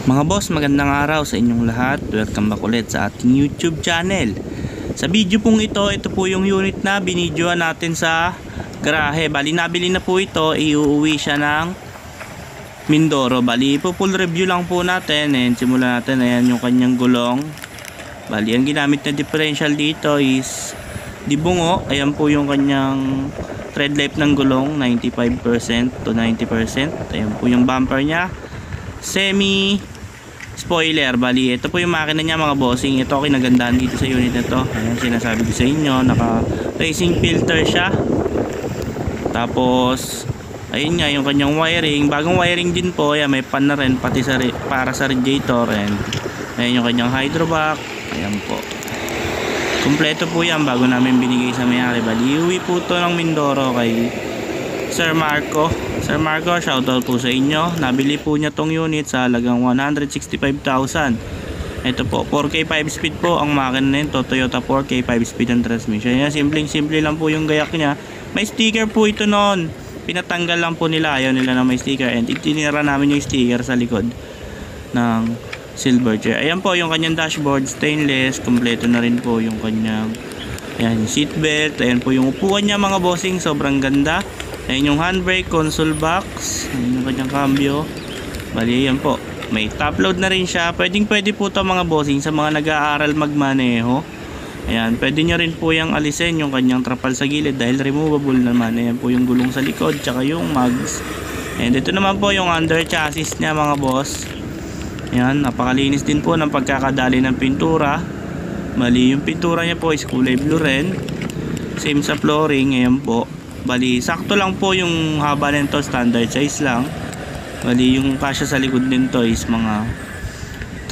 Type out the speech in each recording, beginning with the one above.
Mga boss, magandang araw sa inyong lahat. Welcome back ulit sa ating YouTube channel. Sa video pong ito po yung unit na binidyoan natin sa garahe. Bali, nabili na po ito, iuwi siya ng Mindoro. Bali, full review lang po natin. And simulan natin, ayan yung kanyang gulong. Bali, ang ginamit na differential dito is dibungo. Ayan po yung kanyang tread life ng gulong, 95% to 90%. Ayan po yung bumper niya, semi spoiler. Bali, ito po yung makina niya mga bossing. Ito kinagandahan dito sa unit na to. Ayan, sinasabi ko sa inyo, naka racing filter siya. Tapos ayun nga yung kanyang wiring, bagong wiring din po. Ayan, may pan na rin pati para sa radiator. And ayan yung kanyang hydrovac. Ayan po, kumpleto po yan, bago namin binigay sa may-ari. Bali, iuwi po to ng Mindoro kay Sir Marco. Sir Marco, shoutout po sa inyo. Nabili po niya tong unit sa halagang 165,000. Ito po, 4K 5 speed po ang makina nito. Toyota 4K 5 speed ang transmission. Yan, simple lang po yung gayak niya. May sticker po ito noon. Pinatanggal lang po nila. Ayaw nila na may sticker. And itinira namin yung sticker sa likod ng silver chair. Ayan po yung kanyang dashboard, stainless. Kompleto na rin po yung kanyang seat belt. Ayan po yung upuan niya mga bossing. Sobrang ganda. Ayan yung handbrake, console box, ayan yung kanyang cambio. Bali, ayan po, may top load na rin siya. Pwede po ito mga bossing sa mga nag-aaral magmaneho. Ayan, pwede nyo rin po yung alisin yung kanyang trapal sa gilid dahil removable naman. Ayan po yung gulong sa likod, tsaka yung mags. And ito naman po yung under chassis niya mga boss. Ayan, napakalinis din po ng pagkakadali ng pintura. Bali, yung pintura niya po is kulay blue rin. Same sa flooring, ayan po. Bali, sakto lang po yung haba nito, standard size lang. Bali, yung kasya sa likod nito is mga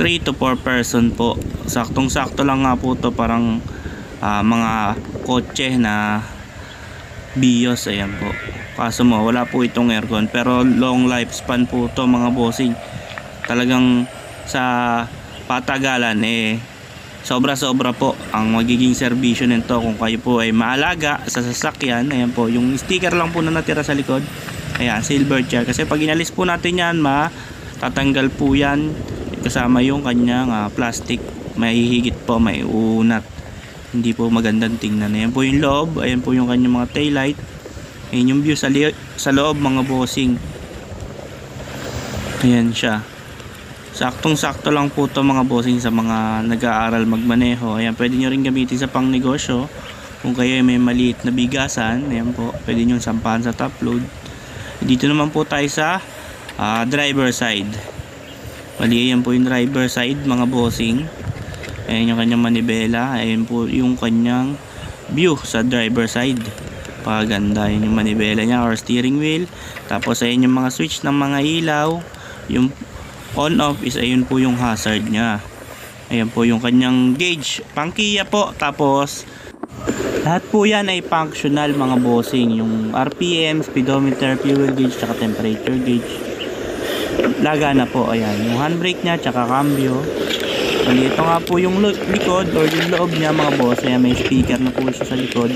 3 to 4 person po. Saktong sakto lang nga po to, parang mga kotse na Vios. Ayan po. Kaso mo, wala po itong aircon, pero long lifespan po to mga bossing. Talagang sa patagalan sobra po ang magiging serbisyo nito kung kayo po ay maalaga sa sasakyan. Ayan po, yung sticker lang po na natira sa likod. Ayan, silver chair. Kasi pag inalis po natin yan, matatanggal po yan. Kasama yung kanyang plastic. May higit po, may unat. Hindi po magandang tingnan. Ayan po yung loob. Ayan po yung kanyang mga taillight. Ayan yung view sa loob mga bossing. Ayan siya. Saktong sakto lang po to mga bossing sa mga nag-aaral magmaneho. Ayan, pwede nyo rin gamitin sa pang negosyo. Kung kayo may maliit na bigasan, ayan po, pwede nyo sampahan sa top load. Dito naman po tayo sa driver side. Bali, ayan po yung driver side mga bossing. Ayan yung kanyang manibela. Ayan po yung kanyang view sa driver side. Paganda yun yung manibela niya or steering wheel. Tapos ayan yung mga switch ng mga ilaw. Yung on off is ayun po yung hazard nya. Ayan po yung kanyang gauge, pang Kia po. Tapos lahat po yan ay functional mga bossing. Yung RPM, speedometer, fuel gauge, tsaka temperature gauge, laga na po. Ayan yung handbrake nya, tsaka cambio. Bali, ito nga po yung likod or yung loob nya mga boss. Ayan, may speaker na po siya sa likod.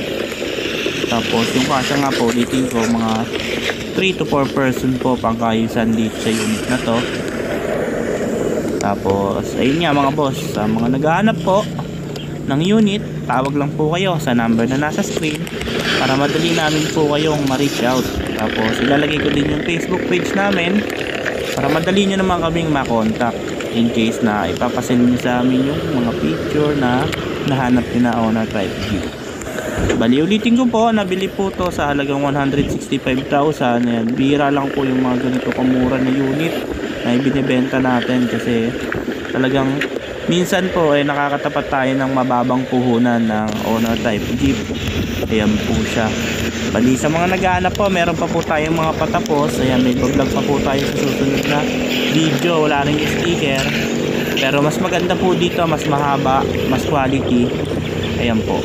Tapos yung kasya nga po dito ko, mga 3 to 4 person po pangkayusan dito sa unit na to. Tapos ayun nga mga boss, sa mga naghahanap po ng unit, tawag lang po kayo sa number na nasa screen para madali namin po kayong ma-reach out. Tapos ilalagay ko din yung Facebook page namin para madali nyo naman kaming makontak in case na ipapasend nyo sa amin yung mga picture na nahanap nyo na owner type view. Bali, ulitin ko po, nabili po to sa halagang 165,000. Ayan, bihira lang po yung mga ganito kamura na unit na ibinibenta natin kasi talagang minsan po ay nakakatapat tayo ng mababang puhunan ng owner type Jeep. Ayan po siya. Bali, sa mga naghahanap po, meron pa po tayong mga patapos. Ayan, may vlog pa po tayo sa susunod na video. Wala rin yung sticker, pero mas maganda po dito, mas mahaba, mas quality. Ayan po.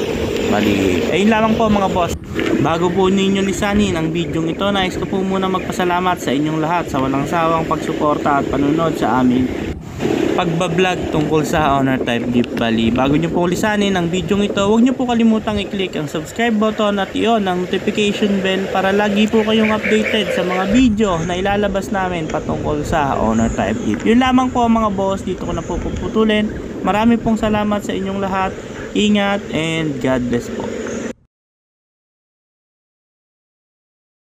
Bali, ayun lamang po mga boss. Bago po ninyo lisanin ang video ito, nais ko po muna magpasalamat sa inyong lahat sa walang sawang pagsuporta at panunod sa aming pagbablog tungkol sa Honor Type Jeep Bali. Bago nyo po lisanin ang video ito, huwag nyo po kalimutang i-click ang subscribe button at i-on ang notification bell para lagi po kayong updated sa mga video na ilalabas namin patungkol sa Honor Type Jeep. Yun lamang po mga boss, dito ko na po puputulin. Marami pong salamat sa inyong lahat. Ingat and God bless po.